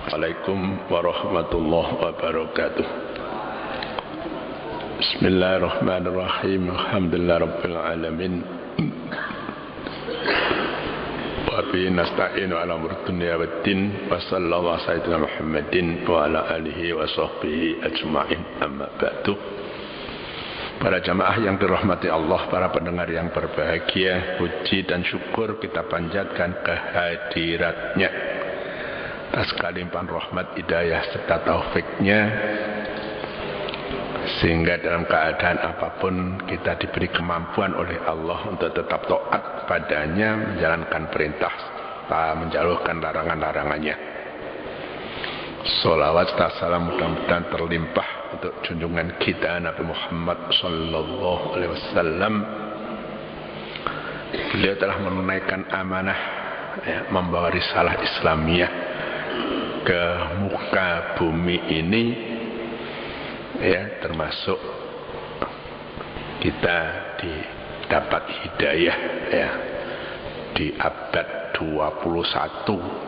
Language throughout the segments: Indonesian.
Assalamualaikum warahmatullahi wabarakatuh. Bismillahirrahmanirrahim. Alhamdulillah rabbil alamin. Wa bihi nasta'inu ala umuri dunya waddin. Wa sallallahu ala sayyidina Muhammadin wa ala alihi wa sahbihi ajma'in. Amma ba'du. Para jamaah yang dirahmati Allah, para pendengar yang berbahagia, puji dan syukur kita panjatkan kehadiratnya atas kelimpahan rahmat, hidayah serta taufiknya, sehingga dalam keadaan apapun kita diberi kemampuan oleh Allah untuk tetap taat padanya, menjalankan perintah, menjauhkan larangan-larangannya. Sholawat serta salam mudah-mudahan terlimpah untuk junjungan kita Nabi Muhammad sallallahu alaihi wasallam. Beliau telah menunaikan amanah, membawa risalah Islamiyah ke muka bumi ini, termasuk kita dapat hidayah di abad 21.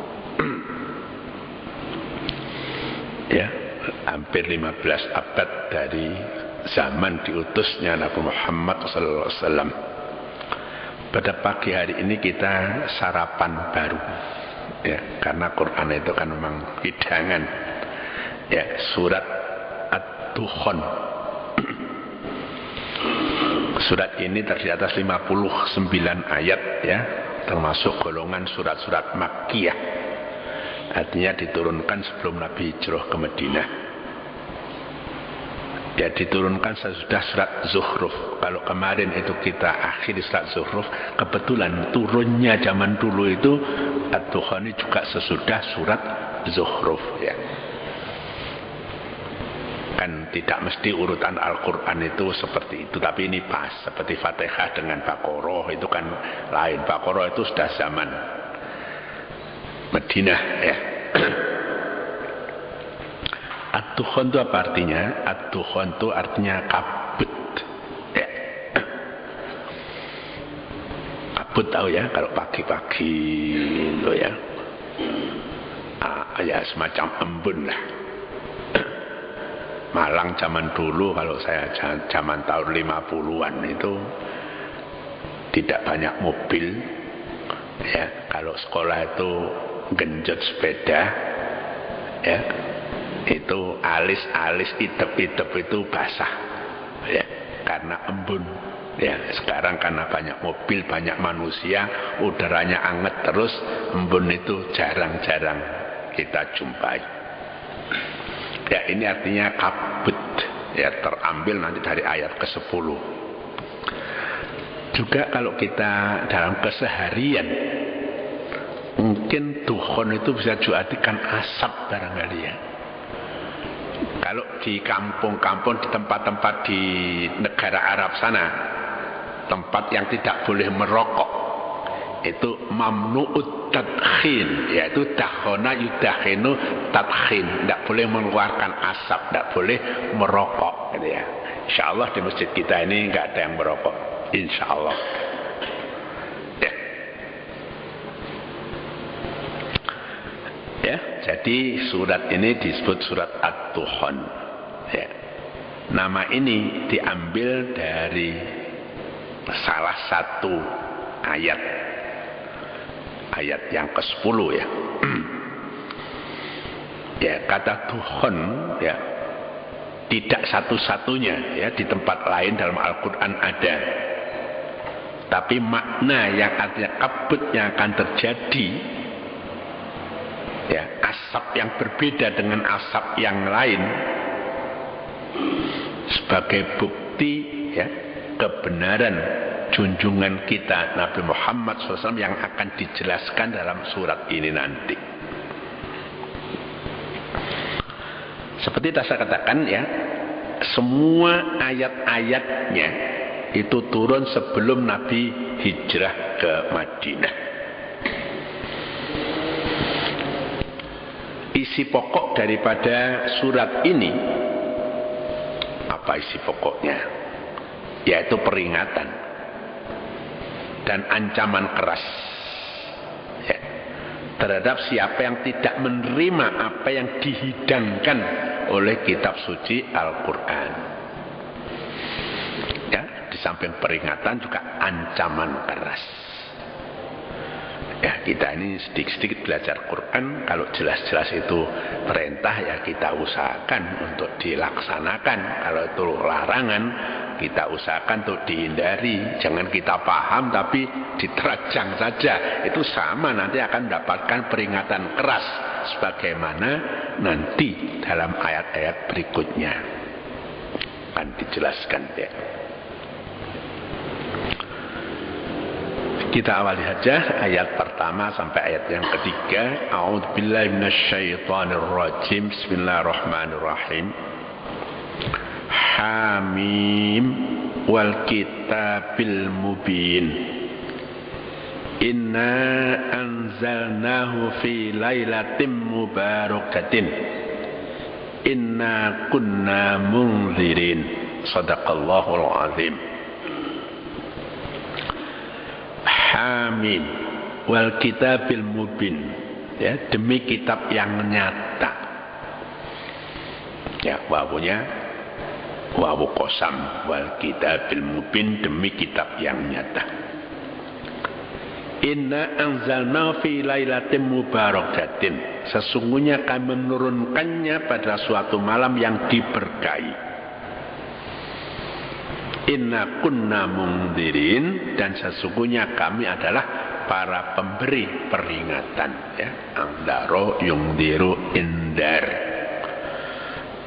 Hampir 15 abad dari zaman diutusnya Nabi Muhammad SAW. Pada pagi hari ini kita sarapan baru, karena Quran itu kan memang hidangan, surat Ad-Dukhan. Surat ini terdiri atas 59 ayat, termasuk golongan surat-surat Makkiyah. Artinya diturunkan sebelum Nabi hijrah ke Madinah. Diturunkan sesudah surat Zuhruf. Kalau kemarin itu kita akhiri surat Zuhruf, kebetulan turunnya zaman dulu itu Ad-Dukhan juga sesudah surat Zuhruf, Kan tidak mesti urutan Al-Quran itu seperti itu, tapi ini pas seperti Fatihah dengan Baqarah itu kan lain. Baqarah itu sudah zaman Madinah, Ad-Dukhan itu apa artinya? Ad-Dukhan itu artinya kabut, kabut tahu kalau pagi-pagi itu semacam embun lah. Malang zaman dulu, kalau saya zaman tahun 50-an itu tidak banyak mobil, kalau sekolah itu genjot sepeda, itu alis-alis idep-idep itu basah, karena embun. Sekarang karena banyak mobil, banyak manusia, udaranya anget terus, embun itu jarang-jarang kita jumpai. Ini artinya kabut, terambil nanti dari ayat ke-10. Juga kalau kita dalam keseharian, mungkin Dukhan itu bisa juga artikan asap barangkali, Kalau di kampung-kampung, di tempat-tempat di negara Arab sana, tempat yang tidak boleh merokok, itu mamnu'ut tadkhin, yaitu dakhona yudakhinu tadkhin, tidak boleh mengeluarkan asap, tidak boleh merokok, Insyaallah di masjid kita ini nggak ada yang merokok, insyaallah. Jadi surat ini disebut surat Ad-Dukhan. Nama ini diambil dari salah satu ayat yang ke-10, kata Dukhan tidak satu-satunya di tempat lain dalam Al-Quran ada, tapi makna yang artinya kabut yang akan terjadi, asap yang berbeda dengan asap yang lain, sebagai bukti kebenaran junjungan kita Nabi Muhammad SAW yang akan dijelaskan dalam surat ini nanti. Seperti saya katakan, semua ayat-ayatnya itu turun sebelum Nabi hijrah ke Madinah. Isi pokok daripada surat ini, apa isi pokoknya? Yaitu peringatan dan ancaman keras terhadap siapa yang tidak menerima apa yang dihidangkan oleh kitab suci Al-Quran. Ya, di samping peringatan juga ancaman keras. Ya, kita ini sedikit-sedikit belajar Quran, kalau jelas-jelas itu perintah ya kita usahakan untuk dilaksanakan. Kalau itu larangan, kita usahakan untuk dihindari. Jangan kita paham tapi diterajang saja. Itu sama, nanti akan mendapatkan peringatan keras sebagaimana nanti dalam ayat-ayat berikutnya akan dijelaskan ya. Kita awali saja ayat pertama sampai ayat yang ketiga. A'udzubillahi minasyaitonirrajim. Bismillahirrahmanirrahim. Hamim wal kitabil mubin. Inna anzalnahu fi lailatin mubarakatin. Inna kunna munzirin. Shadaqallahul azim. Hamim wal kitabil mubin, ya, demi kitab yang nyata. Ya, wawunya wawu qasam, wal kitabil mubin, demi kitab yang nyata. Inna anzalna fi lailatin mubarakatin, sesungguhnya kami menurunkannya pada suatu malam yang diberkahi. Inna kunna mundirin, dan sesungguhnya kami adalah para pemberi peringatan. Ya, andaro yungdiru indar,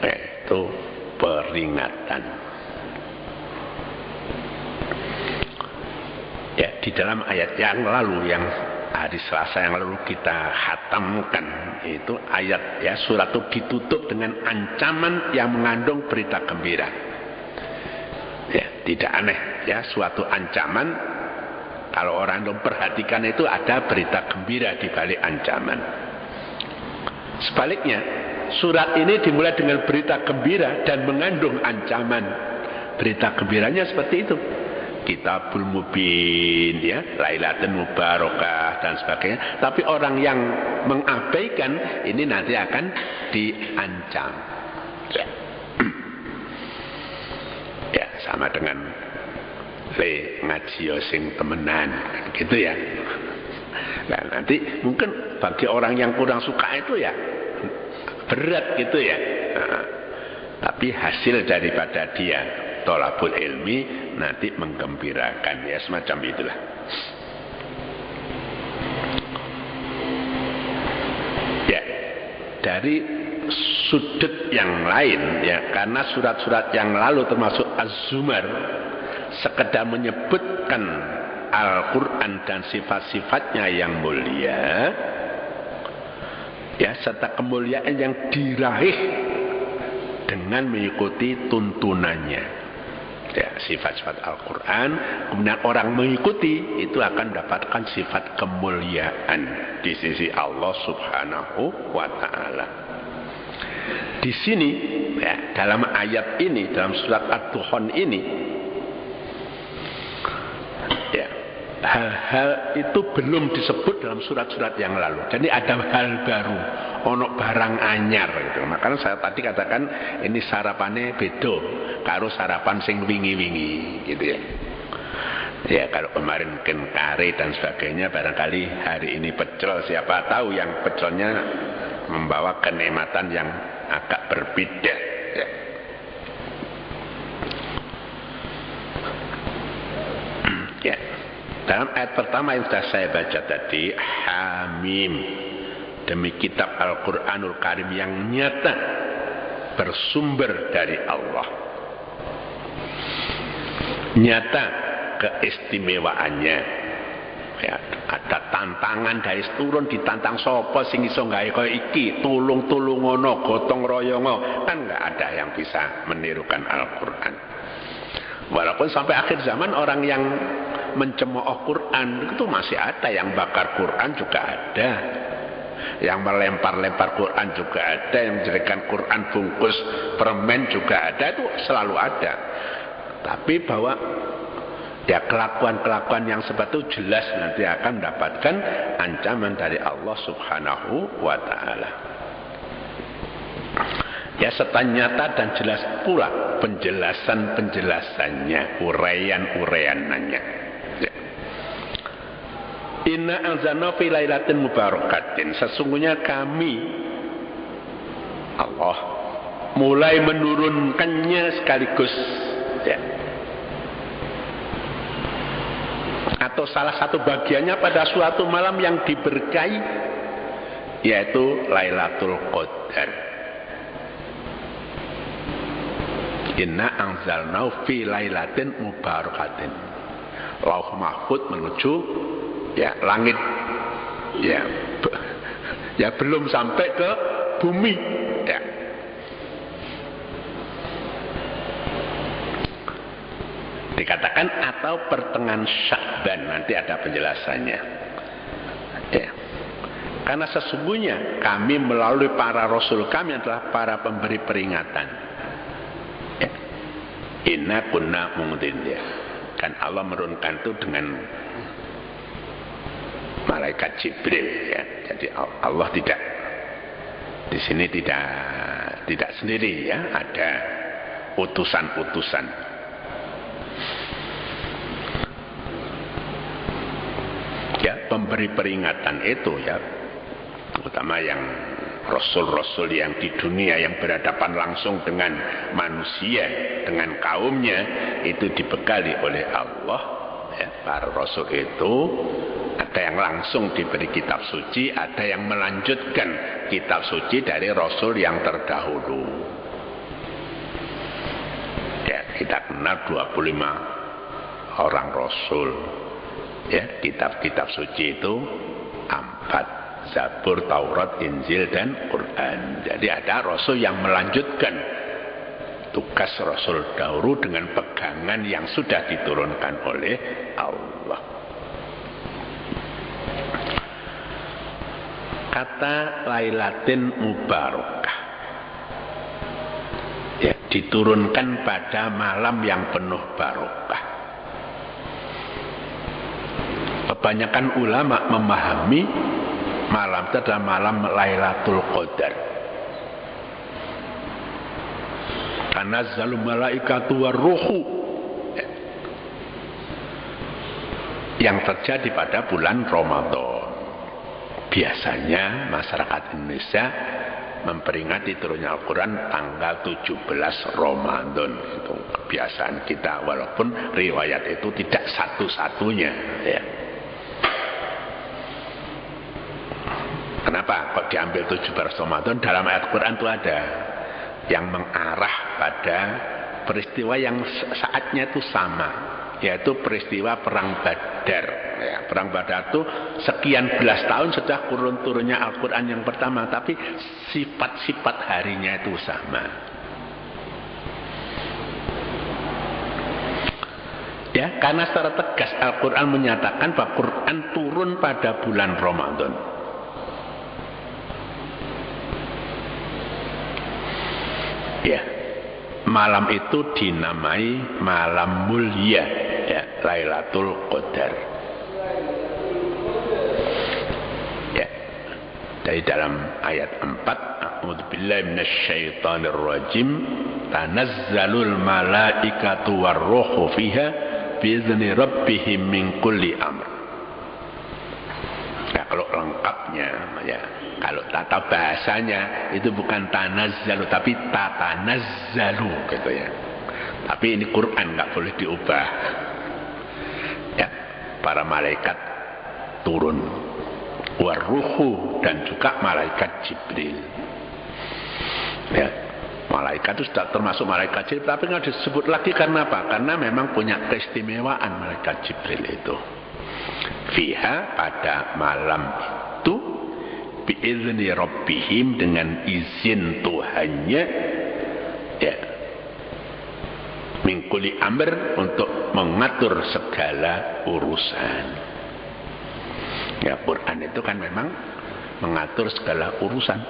itu peringatan. Ya, di dalam ayat yang lalu, yang hari Selasa yang lalu kita khatamkan, itu ayat ya, surat itu ditutup dengan ancaman yang mengandung berita gembira. Ya, tidak aneh ya, suatu ancaman kalau orang memperhatikan itu ada berita gembira di balik ancaman. Sebaliknya, surat ini dimulai dengan berita gembira dan mengandung ancaman. Berita gembiranya seperti itu. Kitabul mubin ya, lailatul mubarakah dan sebagainya. Tapi orang yang mengabaikan ini nanti akan diancam. Ya. Ya, sama dengan le ngaji sing temenan gitu ya. Nah, nanti mungkin bagi orang yang kurang suka itu ya berat gitu ya. Nah, tapi hasil daripada dia thalabul ilmi nanti menggembirakan ya, semacam itulah. Ya, dari sudut yang lain ya, karena surat-surat yang lalu termasuk Az-Zumar sekedar menyebutkan Al-Quran dan sifat-sifatnya yang mulia ya, serta kemuliaan yang diraih dengan mengikuti tuntunannya ya, sifat-sifat Al-Quran, kemudian orang mengikuti itu akan mendapatkan sifat kemuliaan di sisi Allah Subhanahu wa ta'ala. Di sini ya, dalam ayat ini, dalam surat Ad-Duhan ini ya, hal-hal itu belum disebut dalam surat-surat yang lalu. Jadi ada hal baru, ono barang anyar gitu. Makanya saya tadi katakan ini sarapannya beda karo sarapan sing wingi-wingi gitu ya. Ya, kalau kemarin mungkin kare dan sebagainya, barangkali hari ini pecel, siapa tahu yang pecelnya membawa kenikmatan yang agak berbeda ya. Ya, dalam ayat pertama yang sudah saya baca tadi, Hamim, demi kitab Al-Quranul Karim yang nyata bersumber dari Allah, nyata keistimewaannya ya, ada tantangan dari turun, ditantang sapa sing iso gawe kaya iki, tulung-tulungono, gotong royongo, kan nggak ada yang bisa menirukan Al-Quran. Walaupun sampai akhir zaman orang yang mencemooh Quran itu masih ada, yang bakar Quran juga ada, yang melempar-lempar Quran juga ada, yang menjadikan Quran bungkus permen juga ada, itu selalu ada. Tapi bahwa Ya kelakuan-kelakuan yang seperti itu jelas nanti akan mendapatkan ancaman dari Allah Subhanahu wa ta'ala. Ya serta nyata dan jelas pula penjelasan-penjelasannya, uraian-uraiannya. Ya. Inna anzalna fi lailatin mubarakatin. Sesungguhnya kami Allah mulai menurunkannya sekaligus, ya, atau salah satu bagiannya pada suatu malam yang diberkahi, yaitu Lailatul Qadar. Inna anzalna fi lailatin mubarakatin. Lauh mahfud menuju ya langit, ya ya belum sampai ke bumi, ya. Dikatakan atau pertengahan Sya'ban, nanti ada penjelasannya, ya. Karena sesungguhnya kami melalui para rasul kami adalah para pemberi peringatan, ya. Inna kunna mungdin, ya. Kan Allah menurunkan itu dengan malaikat Jibril, ya. Jadi Allah tidak di sini tidak sendiri, ya, ada utusan-utusan. Ya, pemberi peringatan itu, ya, terutama yang rasul-rasul yang di dunia yang berhadapan langsung dengan manusia, dengan kaumnya, itu dibekali oleh Allah, ya. Para rasul itu ada yang langsung diberi kitab suci, ada yang melanjutkan kitab suci dari rasul yang terdahulu. Ya, kita kenal 25 orang rasul. Ya, kitab-kitab suci itu 4, Zabur, Taurat, Injil, dan Quran. Jadi ada rasul yang melanjutkan tugas rasul dahulu dengan pegangan yang sudah diturunkan oleh Allah. Kata Lailatin Mubarakah, ya, diturunkan pada malam yang penuh barokah. Kebanyakan ulama memahami malam itu adalah malam Lailatul Qadar. Tanazzalul malaikatu warruhu, ya, yang terjadi pada bulan Ramadan. Biasanya masyarakat Indonesia memperingati turunnya Al-Quran tanggal 17 Ramadan. Itu kebiasaan kita, walaupun riwayat itu tidak satu-satunya, ya. Kenapa kok diambil 17 Ramadan? Dalam ayat Quran itu ada yang mengarah pada peristiwa yang saatnya itu sama, yaitu peristiwa Perang Badar. Ya, Perang Badar itu sekian belas tahun sudah turunnya Al-Quran yang pertama, tapi sifat-sifat harinya itu sama. Ya, karena secara tegas Al-Quran menyatakan bahwa Quran turun pada bulan Ramadan. Ya, malam itu dinamai malam mulia, ya, Lailatul Qadar. Ya, dari dalam ayat 4, a'udzubillahi minasyaitonir rajim, tanazzalul malaikatu warruhu fiha biizni rabbihim min kulli amr. Nah, kalau lengkapnya, ya, kalau tata bahasanya itu bukan tanazzalu tapi tatanazzalu, gitu, ya. Tapi ini Quran, nggak boleh diubah. Ya, para malaikat turun, warruhu, dan juga malaikat Jibril. Ya, malaikat itu sudah termasuk malaikat Jibril, tapi nggak disebut lagi karena apa? Karena memang punya keistimewaan malaikat Jibril itu. Fiha, pada malam itu, biizni rabbihim, dengan izin Tuhannya, ya, min kulli amr, untuk mengatur segala urusan. Ya, Quran itu kan memang mengatur segala urusan.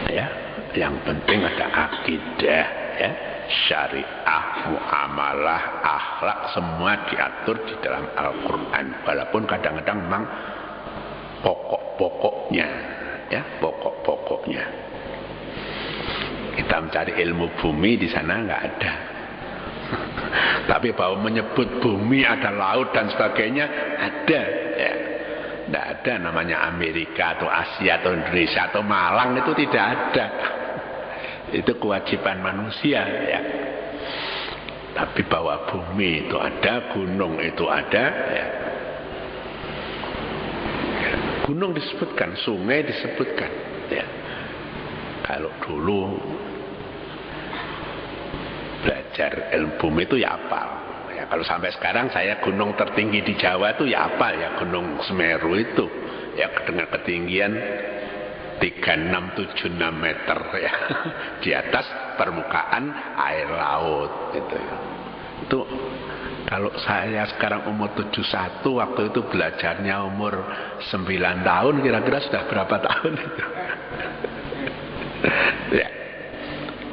Ya, yang penting ada akidah, ya, syariah, muamalah, akhlak semua diatur di dalam Al-Quran. Walaupun kadang-kadang memang pokok-pokoknya, ya pokok-pokoknya. Kita mencari ilmu bumi di sana nggak ada. Tapi bahwa menyebut bumi ada laut dan sebagainya ada, ya. Tidak ada namanya Amerika atau Asia atau Indonesia atau Malang, itu tidak ada. Itu kewajiban manusia, ya. Tapi bahwa bumi itu ada, gunung itu ada, ya. Gunung disebutkan, sungai disebutkan, ya. Kalau dulu belajar ilmu bumi itu ya hafal. Ya, kalau sampai sekarang saya gunung tertinggi di Jawa itu ya apa ya, Gunung Semeru itu ya dengan ketinggian 3676 meter ya di atas permukaan air laut gitu ya. Itu kalau saya sekarang umur 71, waktu itu belajarnya umur 9 tahun, kira-kira sudah berapa tahun itu? Ya.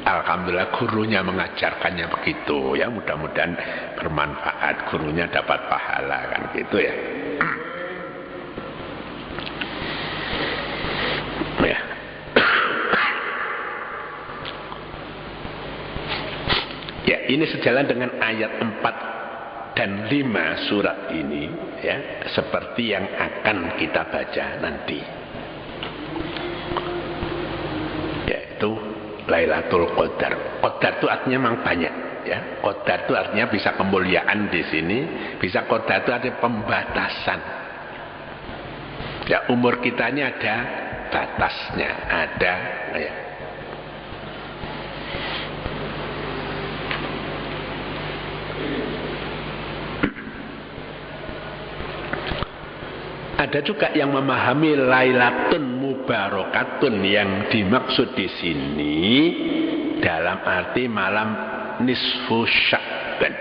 Alhamdulillah gurunya mengajarkannya begitu ya, mudah-mudahan bermanfaat, gurunya dapat pahala kan gitu ya. Ya. Ya, ini sejalan dengan ayat 4 dan 5 surat ini ya, seperti yang akan kita baca nanti. Yaitu Lailatul Qadar. Qadar itu artinya memang banyak, ya. Qadar itu artinya bisa kemuliaan di sini, bisa qadar itu artinya pembatasan. Ya, umur kita ini ada batasnya, ada, ya. Ada juga yang memahami Lailatun Mubarakatun yang dimaksud di sini dalam arti malam nisfu Sya'ban.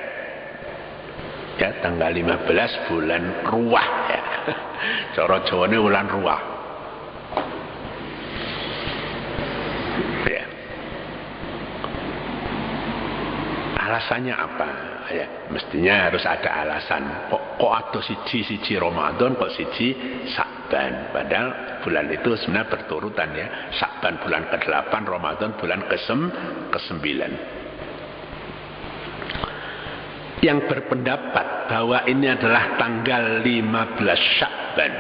Ya, tanggal 15 bulan Ruah ya. Cara Jawane bulan Ruah. Ya. Alasannya apa? Ya, mestinya harus ada alasan. Kok ada siji Ramadan, kok siji Sya'ban. Padahal bulan itu sebenarnya berturutan ya. Sya'ban bulan ke-8, Ramadan bulan ke-9. Yang berpendapat bahwa ini adalah tanggal 15 Sya'ban,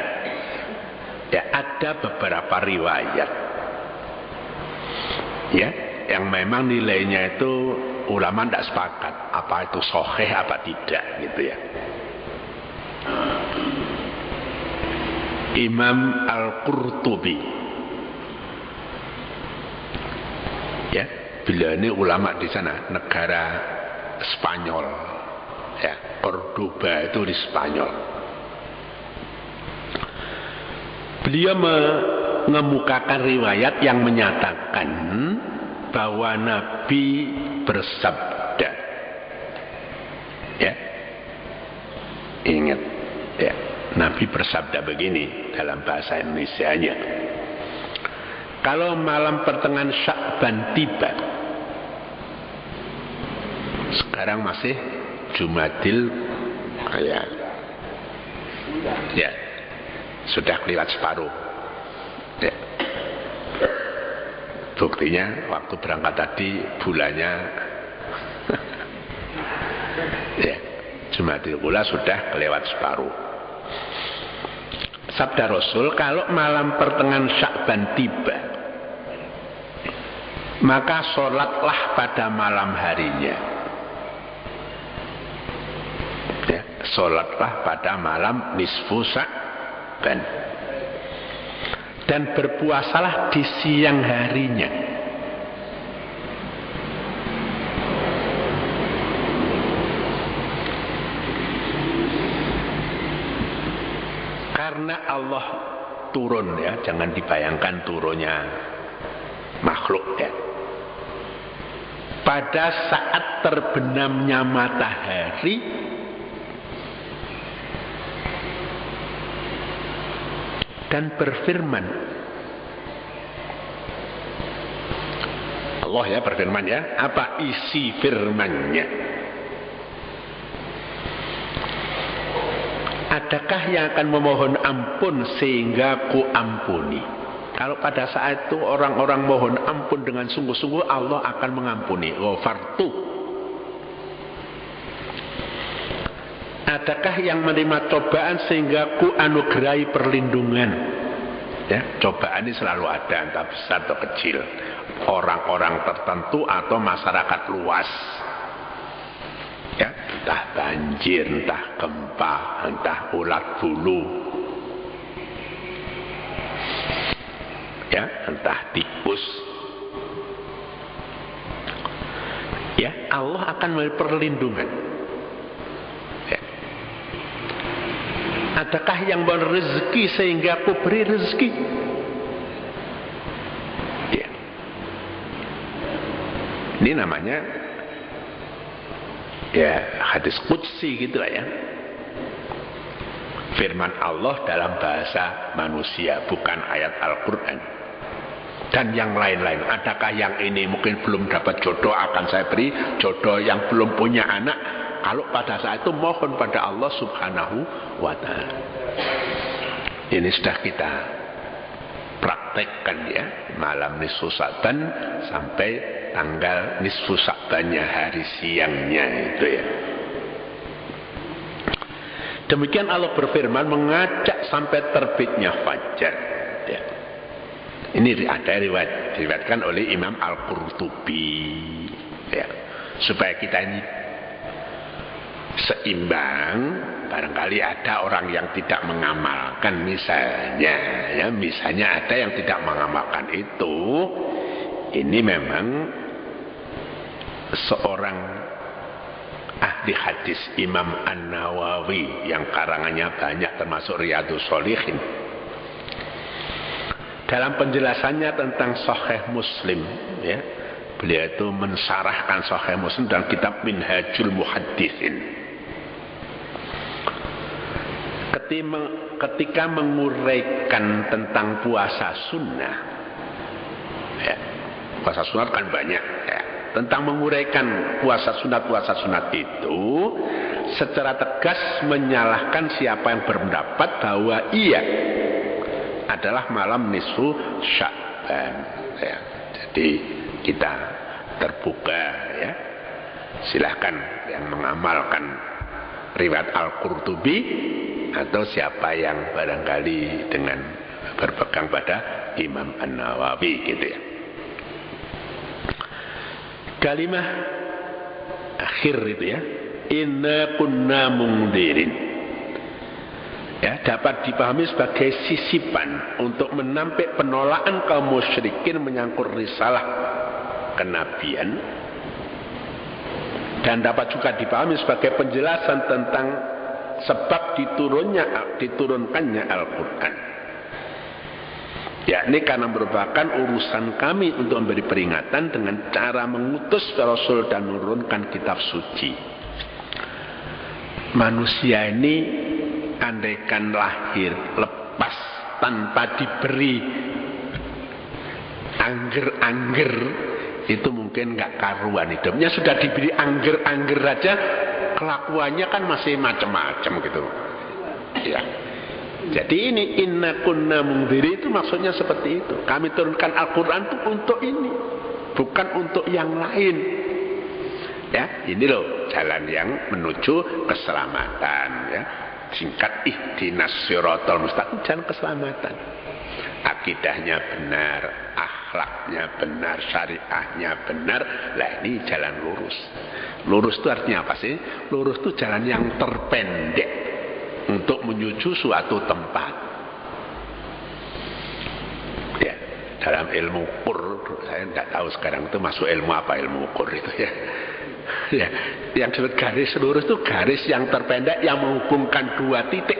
ya ada beberapa riwayat ya yang memang nilainya itu ulama tidak sepakat apa itu sahih apa tidak gitu ya. Imam Al-Qurtubi ya, beliau ini ulama di sana, negara Spanyol ya, Cordoba itu di Spanyol. Beliau mengemukakan riwayat yang menyatakan bahwa Nabi bersabda, ya, ingat ya, Nabi bersabda begini dalam bahasa Indonesianya, kalau malam pertengahan Sya'ban tiba, sekarang masih Jumadil ya, sudah kelewat separuh ya. Buktinya waktu berangkat tadi bulannya ya, Jumadil Ula sudah kelewat separuh. Sabda Rasul, kalau malam pertengahan Sya'ban tiba, maka sholatlah pada malam harinya. Ya, sholatlah pada malam nisfu Sya'ban. Dan berpuasalah di siang harinya. Karena Allah turun ya, jangan dibayangkan turunnya makhluk ya. Pada saat terbenamnya matahari, dan berfirman, Allah ya berfirman ya. Apa isi firman-Nya? Adakah yang akan memohon ampun sehingga ku ampuni? Kalau pada saat itu orang-orang mohon ampun dengan sungguh-sungguh, Allah akan mengampuni. Ghafartu. Adakah yang menerima cobaan sehingga ku anugerahi perlindungan? Ya, cobaan ini selalu ada, entah besar atau kecil, orang-orang tertentu atau masyarakat luas. Ya, entah banjir, entah gempa, entah ulat bulu, ya, entah tikus. Ya, Allah akan memberi perlindungan. Adakah yang memberi rezeki sehingga aku beri rezeki? Ya. Ini namanya ya hadis qudsi gitu lah ya. Firman Allah dalam bahasa manusia, bukan ayat Al-Quran. Dan yang lain-lain. Adakah yang ini mungkin belum dapat jodoh, akan saya beri jodoh. Yang belum punya anak, kalau pada saat itu mohon pada Allah Subhanahu wa ta'ala. Ini sudah kita praktekkan ya, malam nisfu Sa'ban sampai tanggal nisfu Sa'bannya, hari siangnya itu ya. Demikian Allah berfirman mengajak sampai terbitnya fajar ya. Ini ada diriwayatkan oleh Imam Al-Qurtubi ya. Supaya kita ini seimbang, barangkali ada orang yang tidak mengamalkan misalnya ya, misalnya ada yang tidak mengamalkan itu. Ini memang seorang ahli hadis Imam An-Nawawi yang karangannya banyak termasuk Riyadhus Shalihin. Dalam penjelasannya tentang Sahih Muslim ya, beliau itu mensarahkan Sahih Muslim dalam kitab Minhajul Muhadditsin. Ketika menguraikan tentang puasa sunnah ya, puasa sunat kan banyak ya, tentang menguraikan puasa sunat itu secara tegas menyalahkan siapa yang berpendapat bahwa ia adalah malam nisfu Sya'ban ya. Jadi kita terbuka ya, silahkan yang mengamalkan riwayat Al-Qurtubi atau siapa yang barangkali dengan berpegang pada Imam An-Nawawi gitu ya. Kalimah akhir itu ya, inna kunna mungdirin ya, dapat dipahami sebagai sisipan untuk menampik penolakan kaum musyrikin menyangkut risalah kenabian, dan dapat juga dipahami sebagai penjelasan tentang sebab diturunkannya Al-Quran, yakni karena merupakan urusan kami untuk memberi peringatan dengan cara mengutus Rasul dan menurunkan kitab suci. Manusia ini andaikan lahir lepas tanpa diberi angger-angger, itu mungkin nggak karuan hidupnya. Sudah diberi angger-angger aja kelakuannya kan masih macam-macam gitu ya. Jadi ini inna kunna mungdiri itu maksudnya seperti itu. Kami turunkan Al-Quran itu untuk ini, bukan untuk yang lain ya. Ini loh jalan yang menuju keselamatan ya. Singkat ihdinas siratal mustaqim, jalan keselamatan. Akidahnya benar, akhlaknya benar, syariahnya benar. Lah ini jalan lurus. Lurus itu artinya apa sih? Lurus itu jalan yang terpendek untuk menuju suatu tempat. Ya, dalam ilmu qur, saya tidak tahu sekarang itu masuk ilmu apa, ilmu qur itu ya. Ya, yang disebut garis lurus itu garis yang terpendek yang menghubungkan dua titik.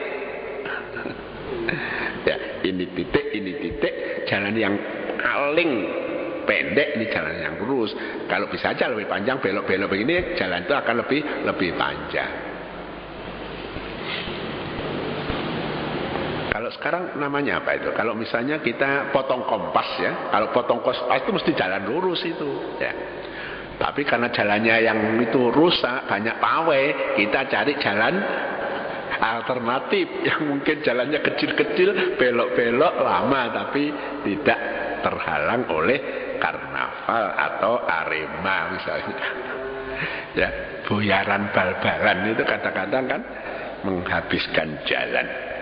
Ya, ini titik, jalan yang paling pendek ini jalan yang lurus. Kalau bisa aja lebih panjang, belok-belok begini, jalan itu akan lebih panjang. Kalau sekarang namanya apa itu? Kalau misalnya kita potong kompas ya, kalau potong kompas itu mesti jalan lurus itu ya. Tapi karena jalannya yang itu rusak, banyak pawai, kita cari jalan alternatif yang mungkin jalannya kecil-kecil, belok-belok lama tapi tidak terhalang oleh karnaval atau Arema misalnya. Ya, boyaran bal-balan itu kadang-kadang kan menghabiskan jalan.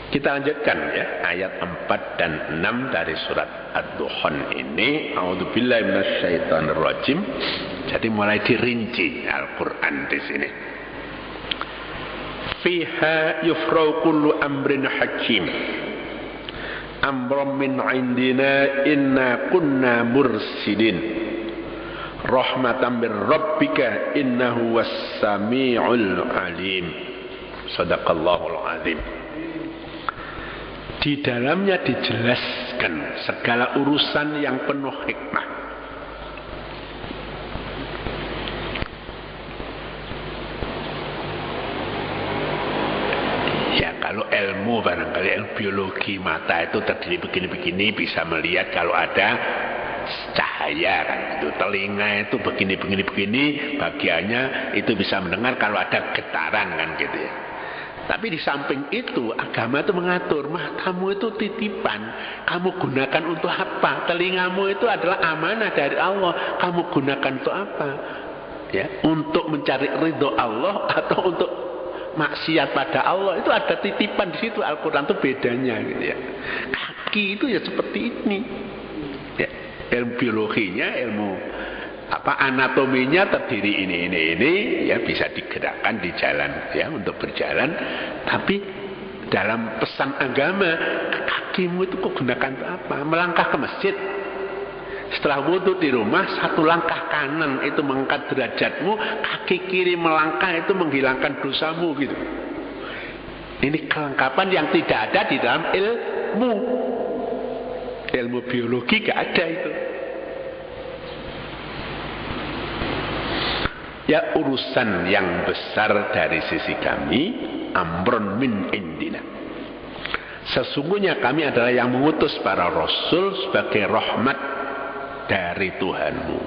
Kita lanjutkan ya, ayat 4 dan 6 dari surat Ad-Dukhan ini. A'udzubillahi minasyaitonirrajim. Jadi mulai dirinci Al-Qur'an di sini. Fiha yufrau kullu amrin hakim. Amrum min indina inna kunna mursilin. Rahmatan min rabbika innahu was-sami'ul alim. Shadaqallahul azim. Di dalamnya dijelaskan segala urusan yang penuh hikmah. Ya kalau ilmu barangkali ilmu biologi mata itu terdiri begini-begini bisa melihat kalau ada cahaya kan itu, telinga itu begini-begini bagiannya itu bisa mendengar kalau ada getaran kan gitu ya. Tapi di samping itu agama itu mengatur, matamu itu titipan, kamu gunakan untuk apa? Telingamu itu adalah amanah dari Allah, kamu gunakan untuk apa? Ya, untuk mencari ridho Allah atau untuk maksiat pada Allah, itu ada titipan di situ. Al-Quran itu bedanya gitu ya. Kaki itu ya seperti ini. Ya, ilmu biologinya, ilmu anatominya terdiri ini ya bisa digerakkan di jalan ya untuk berjalan. Tapi dalam pesan agama, kakimu itu kok gunakan untuk apa? Melangkah ke masjid, setelah wudhu di rumah, satu langkah kanan itu mengangkat derajatmu, kaki kiri melangkah itu menghilangkan dosamu gitu. Ini kelengkapan yang tidak ada di dalam ilmu biologi, gak ada itu. Ya urusan yang besar dari sisi kami, amrun min indina. Sesungguhnya kami adalah yang mengutus para rasul sebagai rahmat dari Tuhanmu.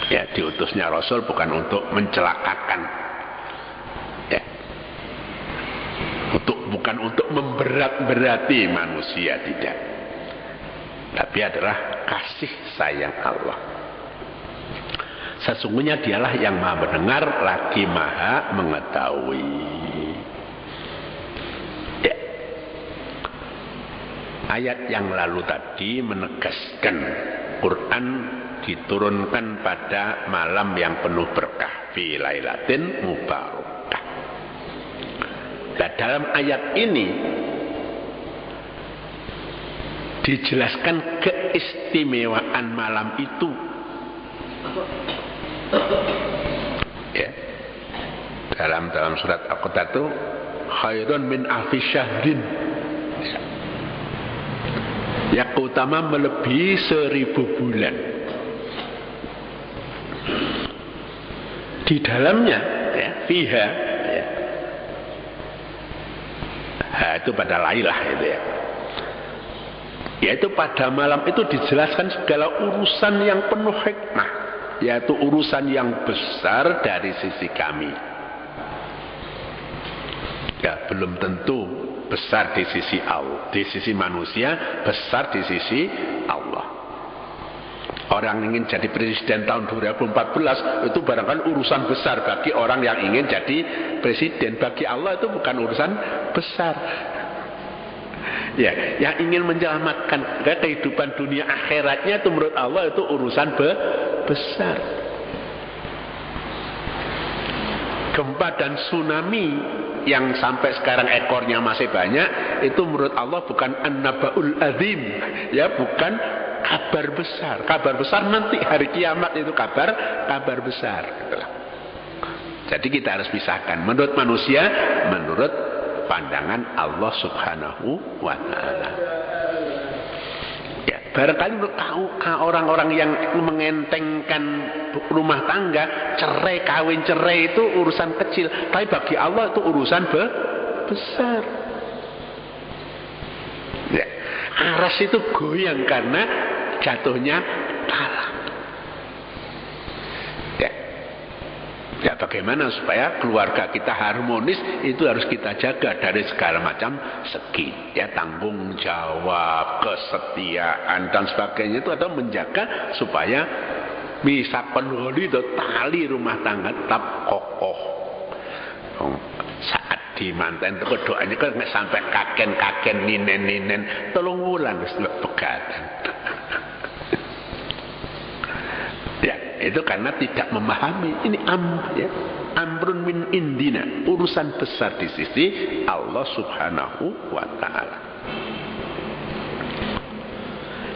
Ya, diutusnya rasul bukan untuk mencelakakan. Ya. Bukan untuk memberat-berati manusia, tidak. Tapi adalah kasih sayang Allah. Sesungguhnya dialah yang maha mendengar lagi maha mengetahui. Ya. Ayat yang lalu tadi menegaskan Quran diturunkan pada malam yang penuh berkah, fi lailatin mubarakah. Nah, dalam ayat ini dijelaskan keistimewaan malam itu. Ya. Dalam surat Al-Qur'an itu khairun min alfi syahrin. Yang utama melebihi 1000 bulan. Di dalamnya ya, fiha ya. Itu pada Lailah itu ya. Yaitu pada malam itu dijelaskan segala urusan yang penuh hikmah, yaitu urusan yang besar dari sisi kami. Ya, belum tentu besar di sisi Allah, di sisi manusia, besar di sisi Allah. Orang ingin jadi presiden tahun 2014 itu barangkali urusan besar bagi orang yang ingin jadi presiden. Bagi Allah itu bukan urusan besar. Ya, yang ingin menyelamatkan kehidupan dunia akhiratnya itu menurut Allah itu urusan besar. Gempa dan tsunami yang sampai sekarang ekornya masih banyak itu menurut Allah bukan an-nabaul azim, ya, bukan kabar besar. Kabar besar nanti hari kiamat itu kabar besar gitulah. Jadi kita harus pisahkan menurut manusia, menurut pandangan Allah Subhanahu wa ta'ala. Ya, barangkali tahu orang-orang yang mengentengkan rumah tangga, cerai, kawin cerai itu urusan kecil, tapi bagi Allah itu urusan besar. Ya, aras itu goyang karena jatuhnya talang. Ya bagaimana supaya keluarga kita harmonis, itu harus kita jaga dari segala macam segi. Ya, tanggung jawab, kesetiaan dan sebagainya itu atau menjaga supaya bisa penuh itu tali rumah tangga tetap kokoh. Saat dimanten itu doanya kan sampai kaken ninen tolong ulang pegatan. Itu karena tidak memahami. Ini amrun min indina, urusan besar di sisi Allah subhanahu wa ta'ala.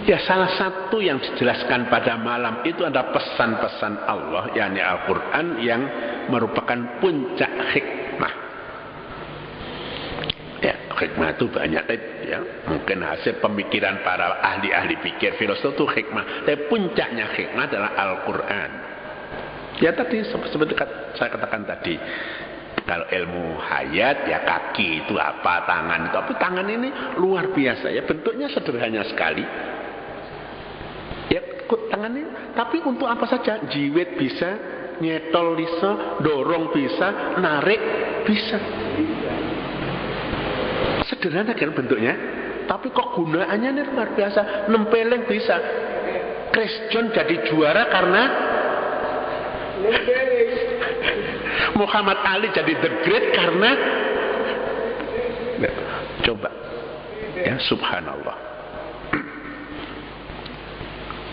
Ya, salah satu yang dijelaskan pada malam itu ada pesan-pesan Allah, yakni Al-Quran, yang merupakan puncak hikmah. Ya, hikmah itu banyak, ya. Mungkin hasil pemikiran para ahli-ahli pikir filosof itu hikmah. Tapi puncaknya hikmah adalah Al-Quran. Ya tadi seperti saya katakan tadi, kalau ilmu hayat ya kaki itu apa, tangan itu. Tapi tangan ini luar biasa ya, bentuknya sederhana sekali. Ya tangan ini, tapi untuk apa saja? Jiwit bisa, nyetol bisa, dorong bisa, narik bisa. Sederhana kan bentuknya, tapi kok gunaannya ini luar biasa. Nempeleng bisa. Chris John jadi juara karena Muhammad Ali jadi the great karena coba ya, subhanallah.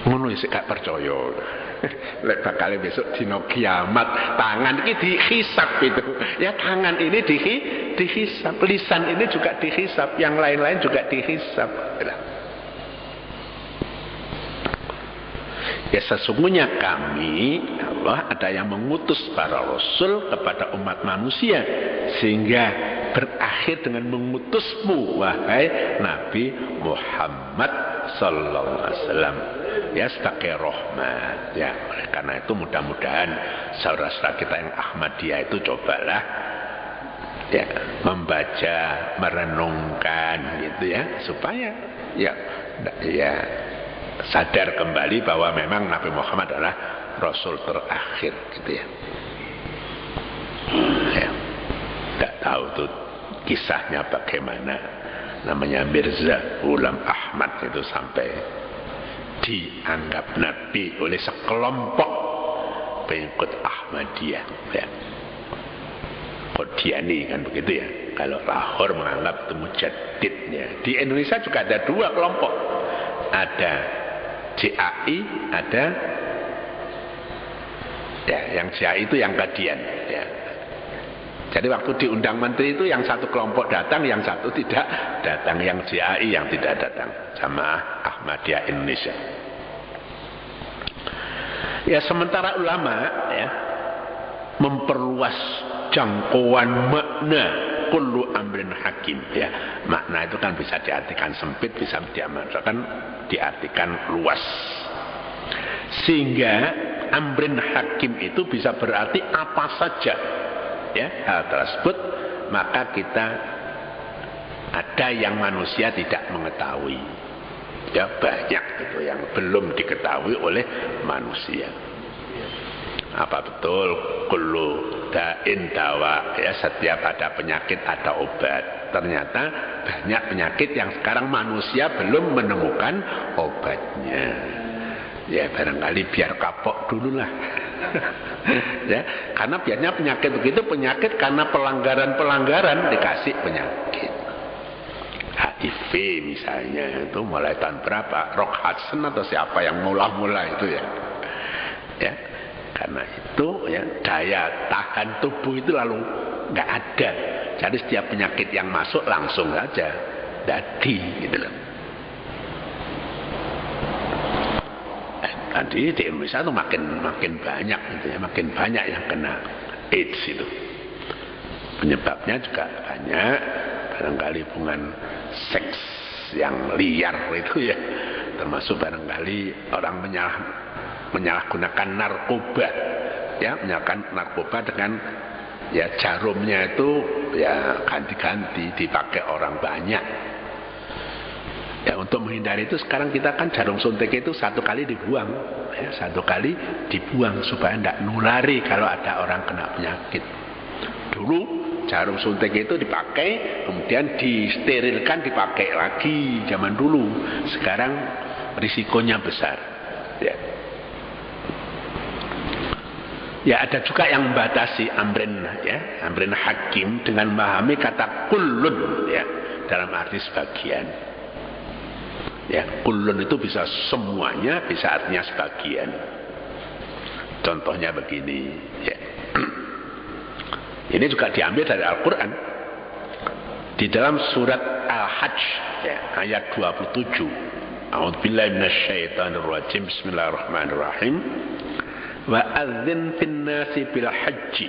Ngono sik gak percaya. Lek bakal besok dino kiamat tangan ini dihisap itu. Ya tangan ini dihisap, lisan ini juga dihisap, yang lain-lain juga dihisap. Ya sesungguhnya kami, Allah ada yang mengutus para rasul kepada umat manusia, sehingga berakhir dengan mengutusmu wahai Nabi Muhammad sallallahu alaihi wasallam, ya sebagai rahmat. Ya, karena itu mudah-mudahan saudara-saudara kita yang Ahmadiyah itu cobalah ya membaca, merenungkan gitu ya, supaya ya sadar kembali bahwa memang Nabi Muhammad adalah Rasul terakhir gitu ya. Ya, nggak tahu tuh kisahnya bagaimana, namanya Mirza Ghulam Ahmad itu sampai dianggap Nabi oleh sekelompok pengikut Ahmadiyah ya. Qadiani kan begitu ya. Kalau Lahore menganggap itu mujaddid ya. Di Indonesia juga ada dua kelompok, ada JAI, ada ya yang JAI itu yang Qadian ya. Jadi waktu diundang menteri itu yang satu kelompok datang, yang satu tidak datang, yang JAI yang tidak datang, Jamaah Ahmadiyah Indonesia. Ya sementara ulama ya memperluas jangkauan makna kullu amrin hakim ya. Makna itu kan bisa diartikan sempit, bisa diartikan luas. Sehingga amrin hakim itu bisa berarti apa saja. Ya, hal tersebut, maka kita ada yang manusia tidak mengetahui. Ya, banyak itu yang belum diketahui oleh manusia. Apa betul kullu da'in dawa, ya setiap ada penyakit ada obat. Ternyata banyak penyakit yang sekarang manusia belum menemukan obatnya. Ya barangkali biar kapok dulu lah. Ya, karena biasanya penyakit begitu penyakit karena pelanggaran dikasih penyakit. HIV misalnya itu mulai tahun berapa? Rock Hudson atau siapa yang mula-mula itu ya. Ya. Karena itu ya daya tahan tubuh itu lalu nggak ada. Jadi setiap penyakit yang masuk langsung saja jadi gitu loh. Tadi di Indonesia itu makin banyak gitu ya, makin banyak yang kena AIDS itu. Penyebabnya juga banyak, barangkali hubungan seks yang liar itu ya, termasuk barangkali orang menyalahgunakan narkoba, ya menyalahkan narkoba dengan Ya jarumnya itu ya ganti-ganti dipakai orang banyak. Ya untuk menghindari itu sekarang kita kan jarum suntik itu satu kali dibuang, ya, satu kali dibuang supaya tidak nulari kalau ada orang kena penyakit. Dulu jarum suntik itu dipakai, kemudian disterilkan, dipakai lagi zaman dulu. Sekarang risikonya besar. Ya. Ya ada juga yang membatasi amrin, ya, amrin hakim dengan memahami kata kullun, ya, dalam arti sebagian. Ya, kullun itu bisa semuanya, bisa artinya sebagian. Contohnya begini, ya. Ini juga diambil dari Al-Quran. Di dalam surat Al-Hajj, ya, ayat 27. A'udzubillahi minasyaitonirrajim. Bismillahirrahmanirrahim. Wa adzin fin nasi bil hajji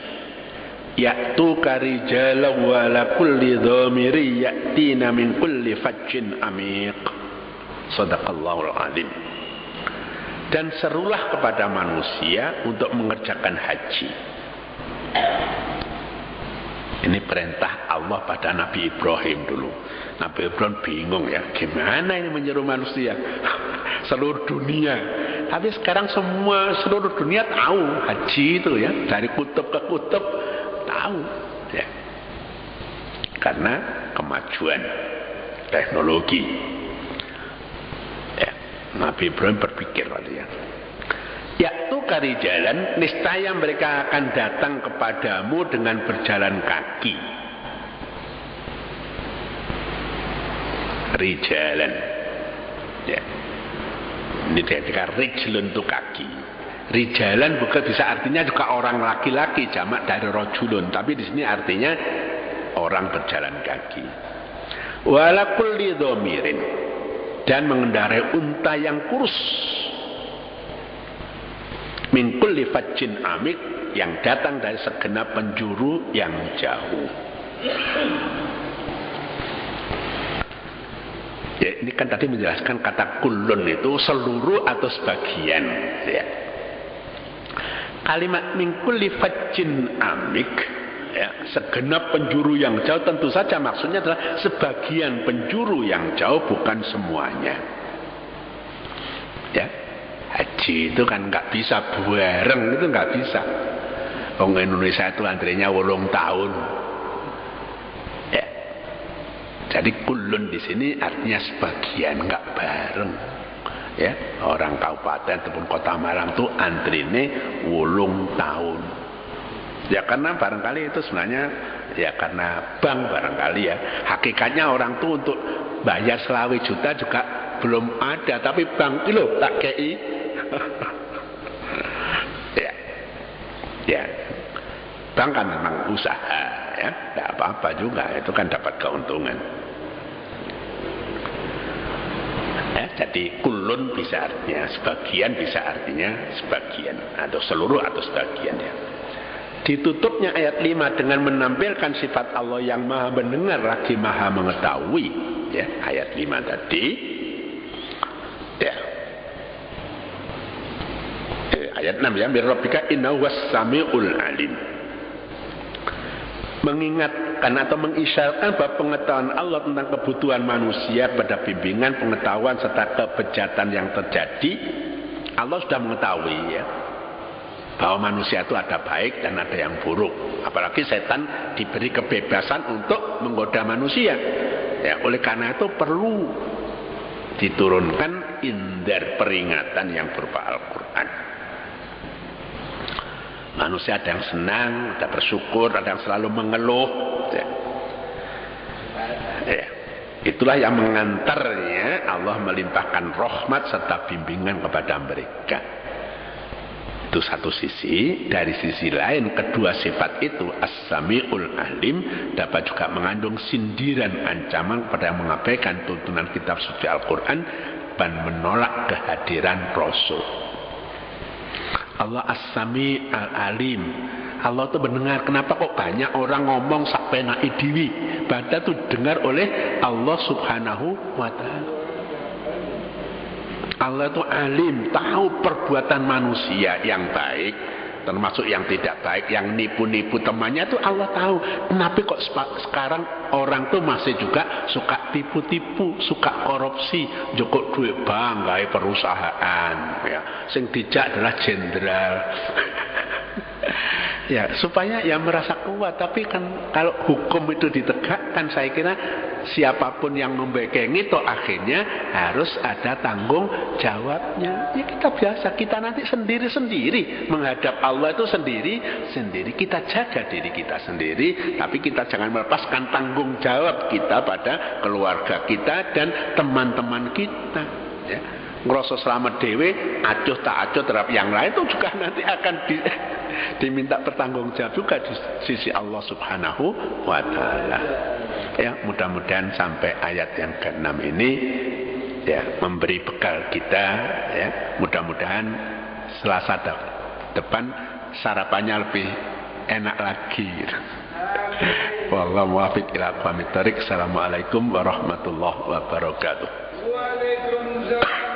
ya'tuka rijalan wa ala kulli dhamiri ya'tina min kulli fajjin amiq. Shadaqallahul azim. Dan serulah kepada manusia untuk mengerjakan haji. Ini perintah Allah pada Nabi Ibrahim dulu. Nabi Ibrahim bingung, ya, gimana ini menyeru manusia seluruh dunia. Tapi sekarang seluruh dunia tahu haji itu, ya, dari kutub ke kutub tahu, ya, karena kemajuan teknologi. Ya, Nabi Ibrahim berpikir waktu, ya, yaitu kari jalan, niscaya mereka akan datang kepadamu dengan berjalan kaki. Rijalan, ya. Ini dikatakan rijlun itu kaki. Rijalan bukan bisa artinya juga orang laki-laki, jamak dari rojulun, tapi di sini artinya orang berjalan kaki. Wala kulli dhamirin, dan mengendarai unta yang kurus. Min kulli fajjin amik, yang datang dari segenap penjuru yang jauh. Ya, ini kan tadi menjelaskan kata kullun itu seluruh atau sebagian, ya. Kalimat min kulli fajjin amik, ya, segenap penjuru yang jauh, tentu saja maksudnya adalah sebagian penjuru yang jauh, bukan semuanya. Ya, haji itu kan nggak bisa bareng, itu nggak bisa. Orang Indonesia itu antrinya 8 tahun. Ya. Jadi kullun di sini artinya sebagian, nggak bareng. Ya, orang kabupaten ataupun kota Malang itu antrine 8 tahun. Ya karena barangkali itu sebenarnya ya karena bank barangkali, ya. Hakikatnya orang tuh untuk bayar 20 juta juga belum ada, tapi bank itu tak kei. Ya, ya, bank kan memang usaha, ya, tidak apa-apa juga, itu kan dapat keuntungan. Ya, jadi kulun bisa artinya sebagian, bisa artinya sebagian, atau seluruh atau sebagian, ya. Ditutupnya ayat 5 dengan menampilkan sifat Allah yang maha mendengar lagi maha mengetahui, ya, ayat 5 tadi, ya. Ayat 6, ya, birrabbika innahu was-sami'ul alim. Mengingatkan atau mengisyaratkan bahwa pengetahuan Allah tentang kebutuhan manusia pada bimbingan, pengetahuan serta kebejatan yang terjadi, Allah sudah mengetahui, ya, bahwa manusia itu ada baik dan ada yang buruk. Apalagi setan diberi kebebasan untuk menggoda manusia. Ya, oleh karena itu perlu diturunkan indar peringatan yang berupa Al-Quran. Manusia ada yang senang, ada bersyukur, ada yang selalu mengeluh. Ya. Ya. Itulah yang mengantarnya Allah melimpahkan rahmat serta bimbingan kepada mereka. Itu satu sisi. Dari sisi lain, kedua sifat itu, as-sami'ul alim, dapat juga mengandung sindiran ancaman kepada yang mengabaikan tuntunan kitab suci Al-Quran dan menolak kehadiran Rasul. Allah as-sami' al-alim. Allah itu mendengar. Kenapa kok banyak orang ngomong sak penake dhewe? Padahal itu dengar oleh Allah Subhanahu wa ta'ala. Allah itu alim, tahu perbuatan manusia yang baik termasuk yang tidak baik, yang nipu-nipu temannya itu Allah tahu. Kenapa kok sekarang orang tuh masih juga suka tipu-tipu, suka korupsi, jokok duit bank, gawe perusahaan, ya. Sing dijak adalah jenderal. Ya, supaya ya merasa kuat. Tapi kan kalau hukum itu ditegakkan, saya kira siapapun yang membekengi toh akhirnya harus ada tanggung jawabnya. Ya kita biasa, kita nanti sendiri-sendiri menghadap Allah itu sendiri-sendiri. Kita jaga diri kita sendiri, tapi kita jangan melepaskan tanggung jawab kita pada keluarga kita dan teman-teman kita, ya. Ngerasa selamat dewe, acuh tak acuh terhadap yang lain itu juga nanti akan diminta pertanggungjawab juga di sisi Allah Subhanahu wa Ta'ala. Ya, mudah-mudahan sampai ayat yang ke-6 ini ya memberi bekal kita, ya. Mudah-mudahan Selasa depan sarapannya lebih enak lagi. Wallahu muwaffiq ila aqwamit thoriq. Assalamualaikum warahmatullahi wabarakatuh. Waalaikumsalam.